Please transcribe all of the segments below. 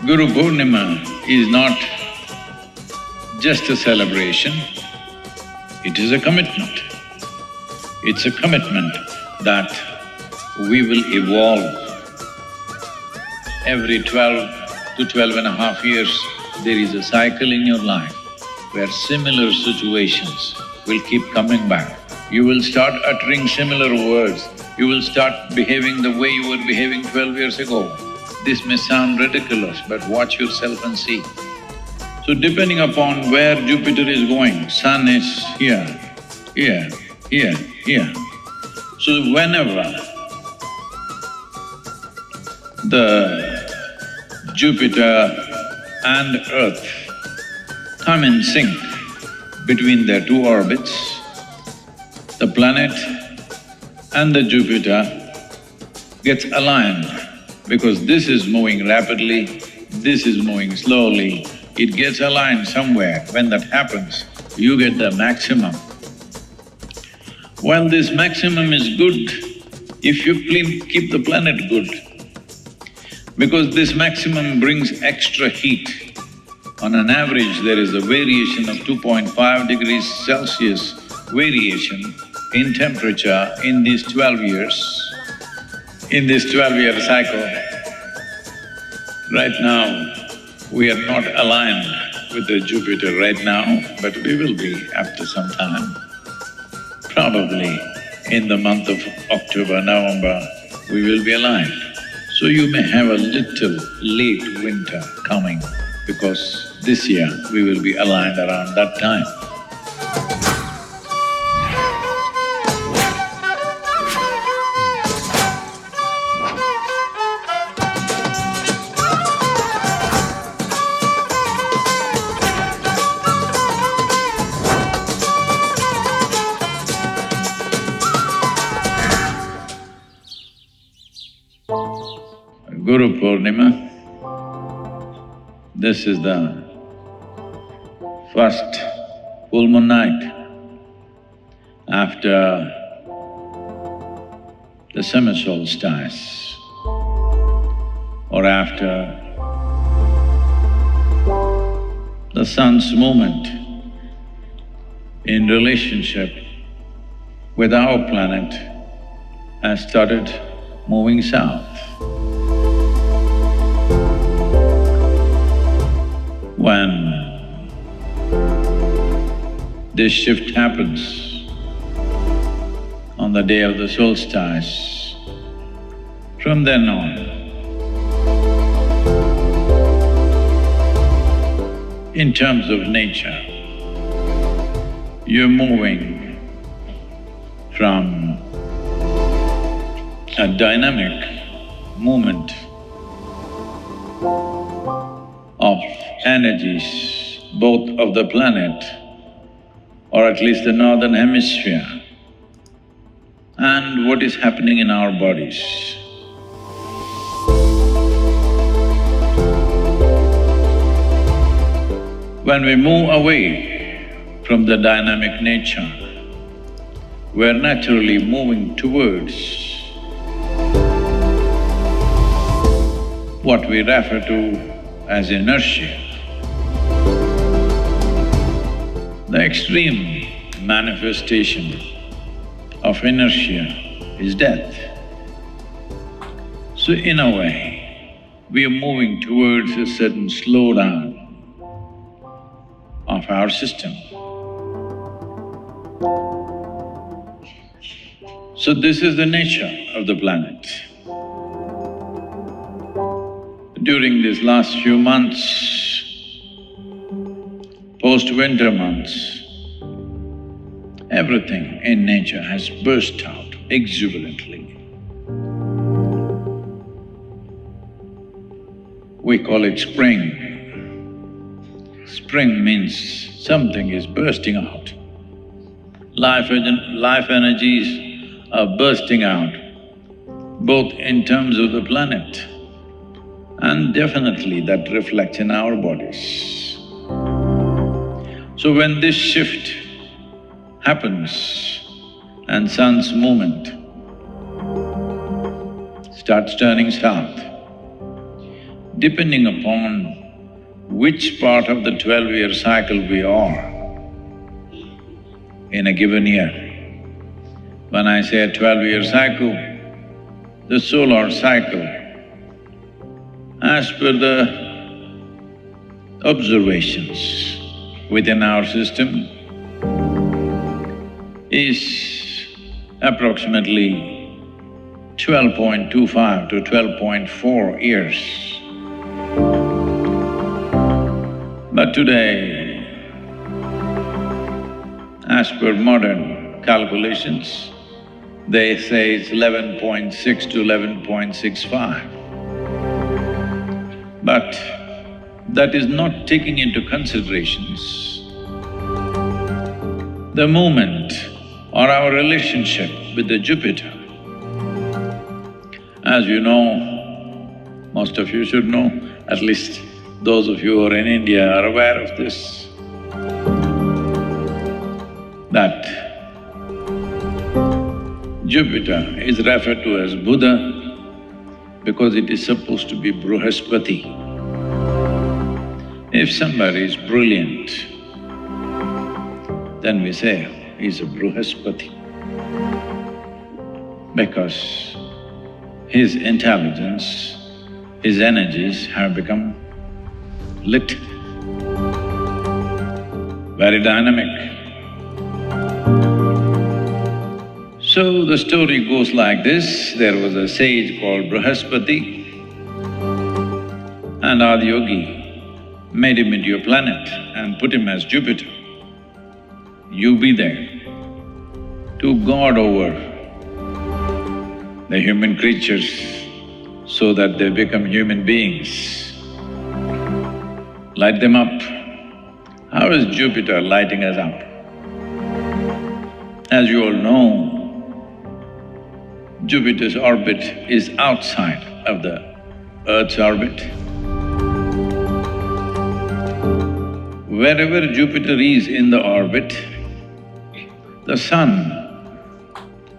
Guru Purnima is not just a celebration, it is a commitment. It's a commitment that we will evolve. Every 12 to 12.5 years, there is a cycle in your life where similar situations will keep coming back. You will start uttering similar words, you will start behaving the way you were behaving 12 years ago. This may sound ridiculous, but watch yourself and see. So depending upon where Jupiter is going, Sun is here, here, here, here. So whenever the Jupiter and Earth come in sync between their two orbits, the planet and the Jupiter gets aligned because this is moving rapidly, this is moving slowly, it gets aligned somewhere. When that happens, you get the maximum. While this maximum is good, if you keep the planet good, because this maximum brings extra heat. On an average, there is a variation of 2.5 degrees Celsius variation in temperature in these 12 years. In this 12-year cycle, right now, we are not aligned with the Jupiter right now, but we will be after some time. Probably in the month of October, November, we will be aligned. So you may have a little late winter coming because this year we will be aligned around that time. Guru Purnima, this is the first full moon night after the summer solstice or after the sun's movement in relationship with our planet has started moving south. When this shift happens on the day of the solstice, from then on, in terms of nature, you're moving from a dynamic movement of energies, both of the planet, or at least the northern hemisphere, and what is happening in our bodies. When we move away from the dynamic nature, we're naturally moving towards what we refer to as inertia. The extreme manifestation of inertia is death. So in a way, we are moving towards a certain slowdown of our system. So this is the nature of the planet. During these last few months, post-winter months, everything in nature has burst out exuberantly. We call it spring. Spring means something is bursting out. Life energies are bursting out, both in terms of the planet and definitely that reflects in our bodies. So when this shift happens and sun's movement starts turning south, depending upon which part of the 12-year cycle we are in a given year. When I say a 12-year cycle, the solar cycle, as per the observations within our system, is approximately 12.25 to 12.4 years. But today, as per modern calculations, they say it's 11.6 to 11.65. But that is not taking into considerations the movement or our relationship with the Jupiter. As you know, most of you should know, at least those of you who are in India are aware of this, that Jupiter is referred to as Buddha because it is supposed to be Brihaspati. If somebody is brilliant, then we say he's a Brihaspati because his intelligence, his energies have become lit, very dynamic. So the story goes like this: there was a sage called Brihaspati, and Adiyogi made him into a planet and put him as Jupiter. You be there to guard over the human creatures so that they become human beings. Light them up. How is Jupiter lighting us up? As you all know, Jupiter's orbit is outside of the Earth's orbit. Wherever Jupiter is in the orbit, the sun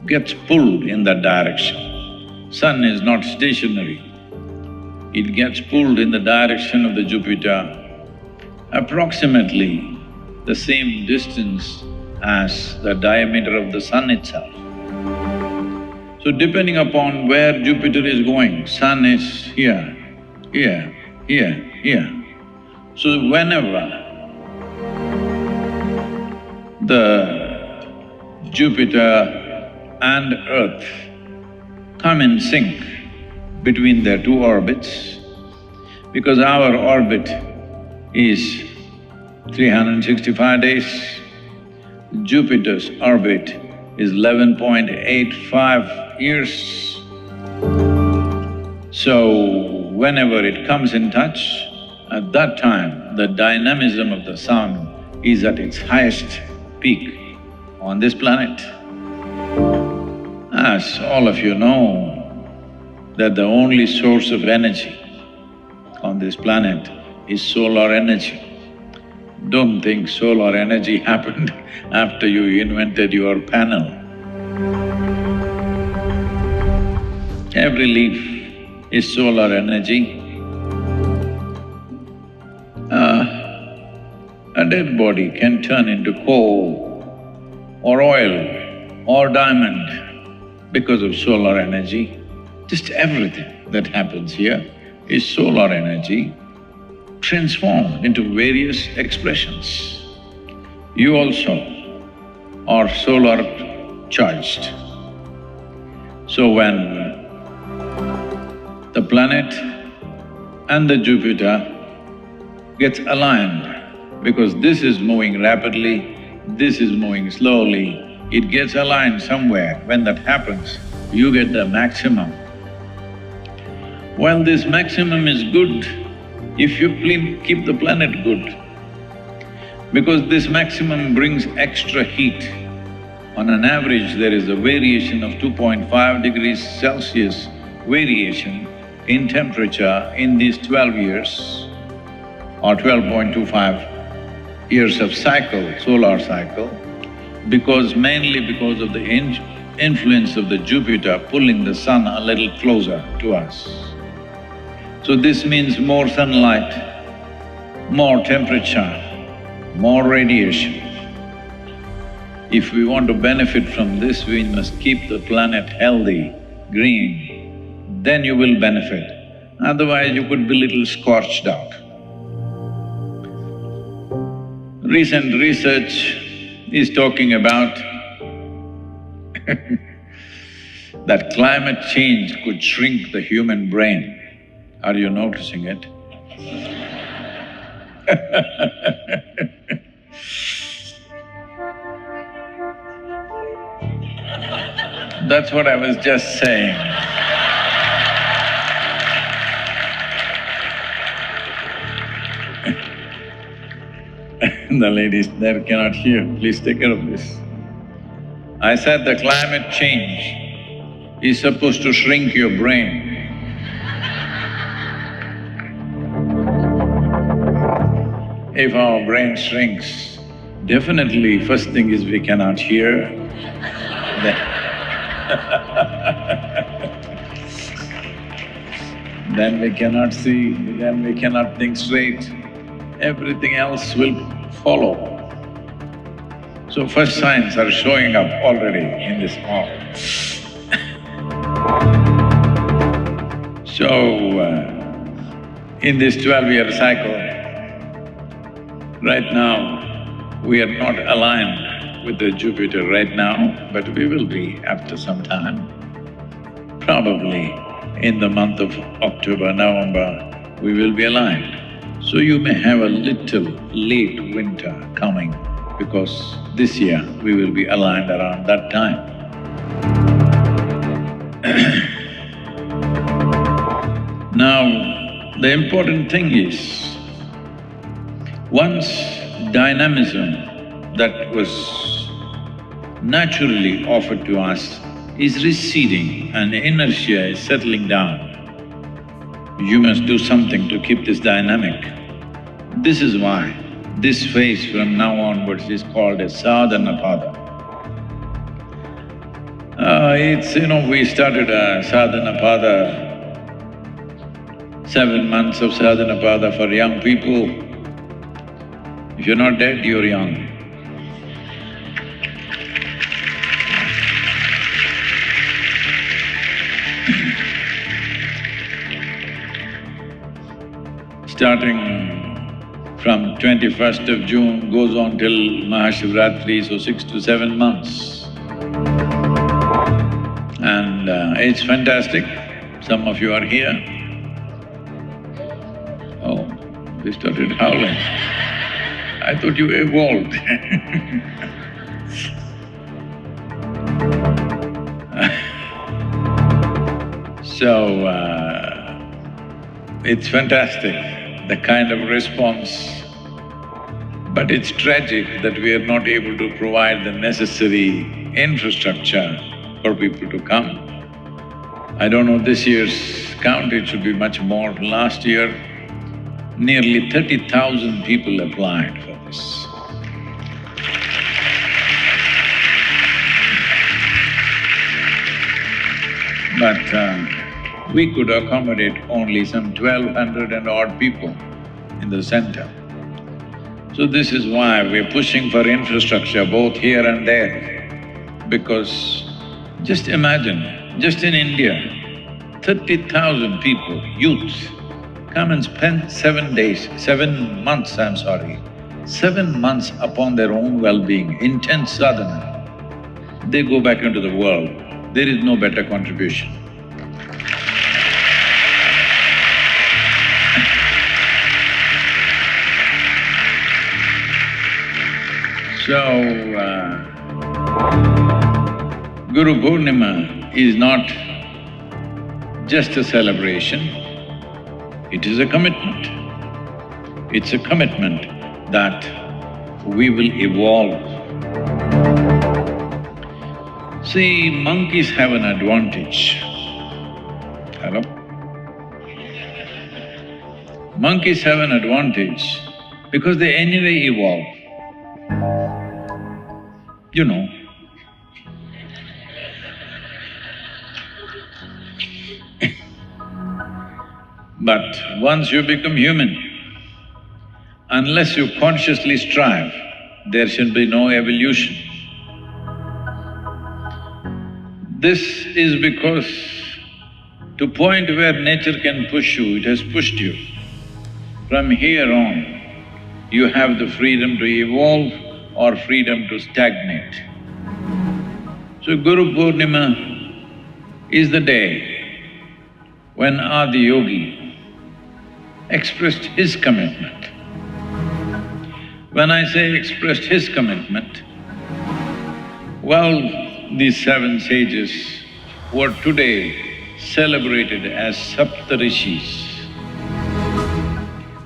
gets pulled in that direction. Sun is not stationary. It gets pulled in the direction of the Jupiter approximately the same distance as the diameter of the sun itself. So depending upon where Jupiter is going, sun is here, here, here, here. So whenever the Jupiter and Earth come in sync between their two orbits, because our orbit is 365 days, Jupiter's orbit is 11.85 years. So whenever it comes in touch, at that time the dynamism of the sun is at its highest peak on this planet. As all of you know, that the only source of energy on this planet is solar energy. Don't think solar energy happened after you invented your panel. Every leaf is solar energy. A dead body can turn into coal or oil or diamond because of solar energy. Just everything that happens here is solar energy transformed into various expressions. You also are solar charged. So when the planet and the Jupiter gets aligned, because this is moving rapidly, this is moving slowly, it gets aligned somewhere. When that happens, you get the maximum. Well, this maximum is good if you keep the planet good, because this maximum brings extra heat. On an average, there is a variation of 2.5 degrees Celsius variation in temperature in these 12 years or 12.25 years of cycle, solar cycle, mainly because of the influence of the Jupiter pulling the sun a little closer to us. So this means more sunlight, more temperature, more radiation. If we want to benefit from this, we must keep the planet healthy, green, then you will benefit. Otherwise, you could be little scorched out. Recent research is talking about that climate change could shrink the human brain. Are you noticing it? That's what I was just saying. The ladies there cannot hear, please take care of this. I said the climate change is supposed to shrink your brain. If our brain shrinks, definitely first thing is we cannot hear, then we cannot see, then we cannot think straight, everything else will follow. So first signs are showing up already in this hall. So, in this 12-year cycle, right now, we are not aligned with the Jupiter right now, but we will be after some time. Probably in the month of October, November, we will be aligned. So you may have a little late winter coming because this year we will be aligned around that time. Now, the important thing is, once dynamism that was naturally offered to us is receding and inertia is settling down, you must do something to keep this dynamic. This is why this phase from now onwards is called a sadhana pada. We started a sadhana pada, 7 months of sadhana pada for young people. If you're not dead, you're young. Starting from 21st of June goes on till Mahashivratri, so 6 to 7 months. And it's fantastic. Some of you are here. Oh, they started howling. I thought you evolved. So, it's fantastic, the kind of response. But it's tragic that we are not able to provide the necessary infrastructure for people to come. I don't know this year's count, it should be much more. Last year, nearly 30,000 people applied for this. But we could accommodate only some 1,200 and odd people in the center. So this is why we're pushing for infrastructure both here and there, because just imagine, just in India, 30,000 people, youths, come and spend 7 months, I'm sorry, 7 months upon their own well-being, intense sadhana. They go back into the world, there is no better contribution. So, Guru Purnima is not just a celebration, it is a commitment. It's a commitment that we will evolve. See, monkeys have an advantage. Hello? Monkeys have an advantage because they anyway evolve. You know, But once you become human, unless you consciously strive, there shall be no evolution. This is because to point where nature can push you, it has pushed you. From here on, you have the freedom to evolve or freedom to stagnate. So Guru Purnima is the day when Adi Yogi expressed his commitment. When I say expressed his commitment, well, these seven sages were today celebrated as Saptarishis.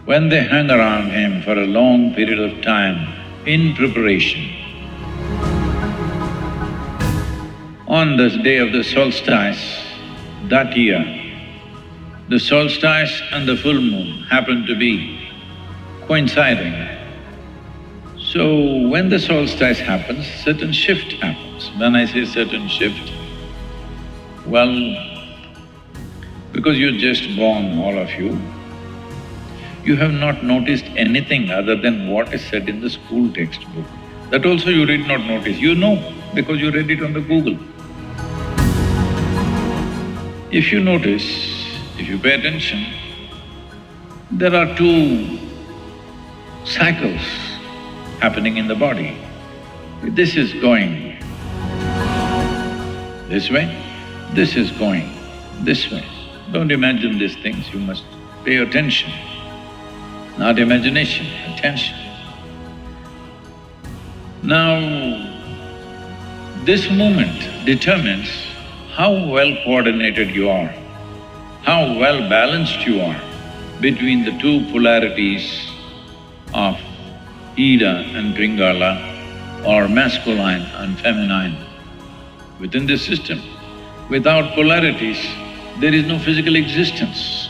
When they hung around him for a long period of time in preparation, on this day of the solstice that year, the solstice and the full moon happened to be coinciding. So when the solstice happens, certain shift happens. When I say certain shift, well, because you're just born, all of you, you have not noticed anything other than what is said in the school textbook. That also you did not notice, you know because you read it on the Google. If you notice, if you pay attention, there are two cycles happening in the body. This is going this way, this is going this way. Don't imagine these things, you must pay attention. Not imagination, attention. Now, this movement determines how well coordinated you are, how well balanced you are between the two polarities of Ida and Pingala, or masculine and feminine. Within this system, without polarities, there is no physical existence.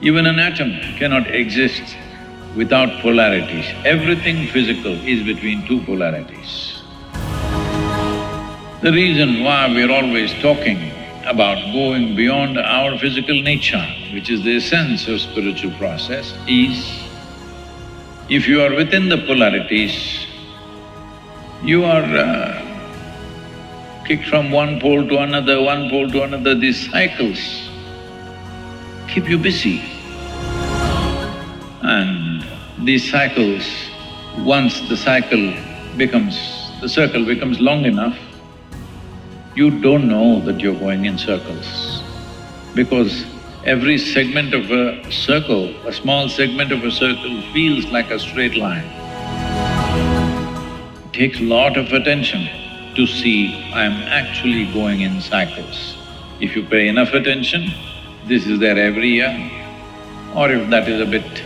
Even an atom cannot exist without polarities. Everything physical is between two polarities. The reason why we're always talking about going beyond our physical nature, which is the essence of spiritual process, is if you are within the polarities, you are kicked from one pole to another, one pole to another. These cycles keep you busy. And these cycles, once the circle becomes long enough, you don't know that you're going in circles. Because every segment of a circle, a small segment of a circle feels like a straight line. It takes a lot of attention to see I'm actually going in cycles. If you pay enough attention, this is there every year. Or if that is a bit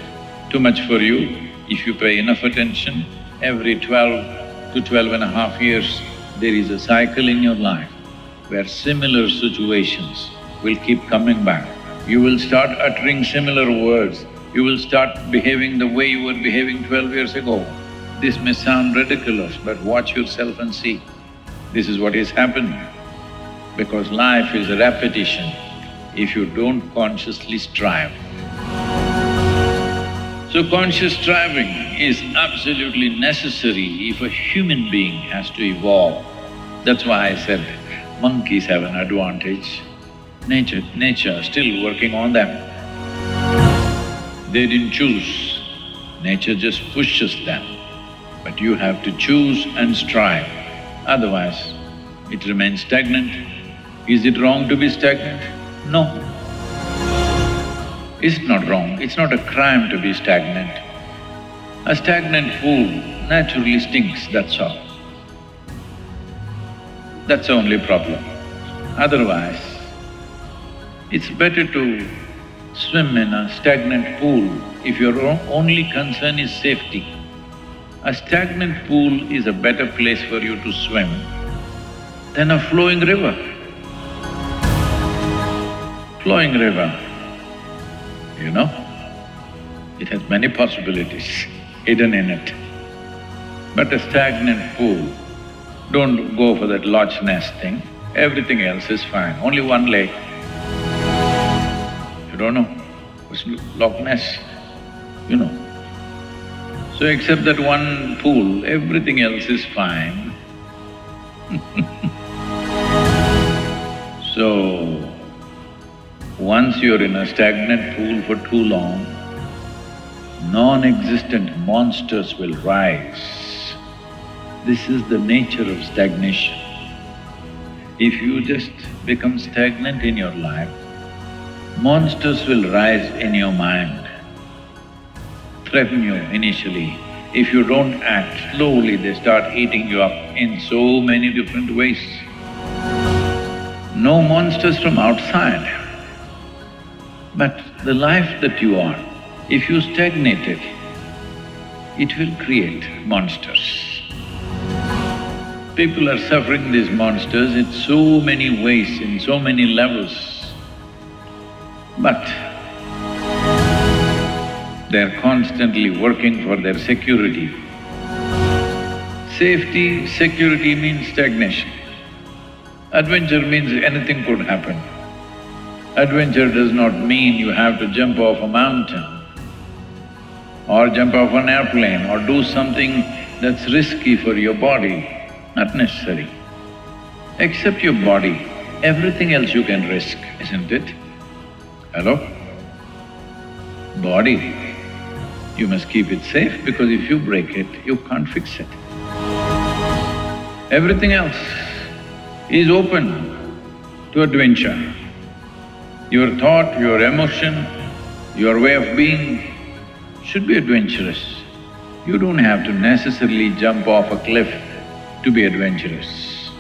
too much for you, if you pay enough attention, every 12 to 12.5 years, there is a cycle in your life where similar situations will keep coming back. You will start uttering similar words, you will start behaving the way you were behaving 12 years ago. This may sound ridiculous, but watch yourself and see. This is what is happening, because life is a repetition if you don't consciously strive. So conscious striving is absolutely necessary if a human being has to evolve. That's why I said monkeys have an advantage. Nature still working on them. They didn't choose, nature just pushes them. But you have to choose and strive, otherwise it remains stagnant. Is it wrong to be stagnant? No. It's not wrong, it's not a crime to be stagnant. A stagnant pool naturally stinks, that's all. That's the only problem. Otherwise, it's better to swim in a stagnant pool if your only concern is safety. A stagnant pool is a better place for you to swim than a flowing river. Flowing river, you know, it has many possibilities hidden in it. But a stagnant pool, don't go for that Loch Ness thing, everything else is fine, only one lake. You don't know, It's Loch Ness, you know. So except that one pool, everything else is fine. So, once you're in a stagnant pool for too long, non-existent monsters will rise. This is the nature of stagnation. If you just become stagnant in your life, monsters will rise in your mind, threaten you initially. If you don't act, slowly they start eating you up in so many different ways. No monsters from outside, but the life that you are, if you stagnate it, it will create monsters. People are suffering these monsters in so many ways, in so many levels, but they're constantly working for their security. Safety, security means stagnation. Adventure means anything could happen. Adventure does not mean you have to jump off a mountain or jump off an airplane or do something that's risky for your body. Not necessary. Except your body, everything else you can risk, isn't it? Hello? Body, you must keep it safe because if you break it, you can't fix it. Everything else is open to adventure. Your thought, your emotion, your way of being should be adventurous. You don't have to necessarily jump off a cliff to be adventurous.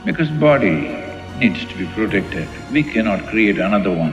Because body needs to be protected, we cannot create another one.